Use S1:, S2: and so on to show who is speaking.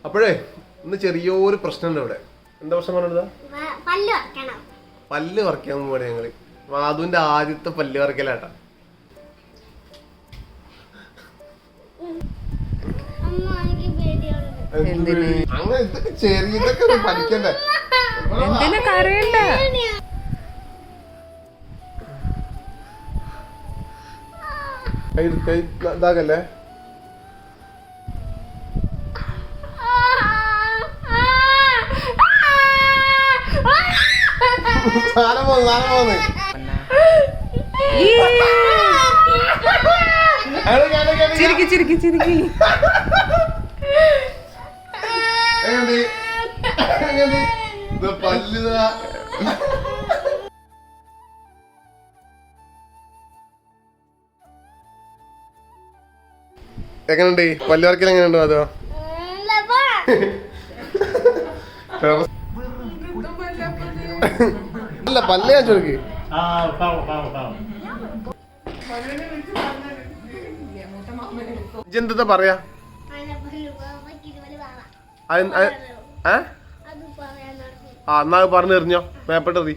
S1: അപ്പോഴേ ഇന്ന് ചെറിയൊരു പ്രശ്നമുണ്ട് ഇവിടെ. എന്താ പ്രശ്നം പറഞ്ഞത്? പല്ല് പറിക്കാൻ പോവാണ് ഞങ്ങള്. മാധുവിന്റെ ആദ്യത്തെ പല്ല് പറിക്കലാട്ടാ. അങ്ങനെ ഇതൊക്കെ ചെറിയതൊക്കെ പഠിക്കണ്ടേ? ഇതാകല്ലേ സാധനം പോന്ന്
S2: ചിരിക്കി ചിരിക്കി ചിരിക്കി
S1: പല്ല് എങ്ങനെയുണ്ട്? പല്ല് വരക്കൽ എങ്ങനെയുണ്ടോ? അതോ അല്ല പല്ല് ഞാൻ ചോദിക്ക്. എന്താ പറയാ? എന്നാ പറഞ്ഞു എറിഞ്ഞോ? മേപ്പെട്ടറി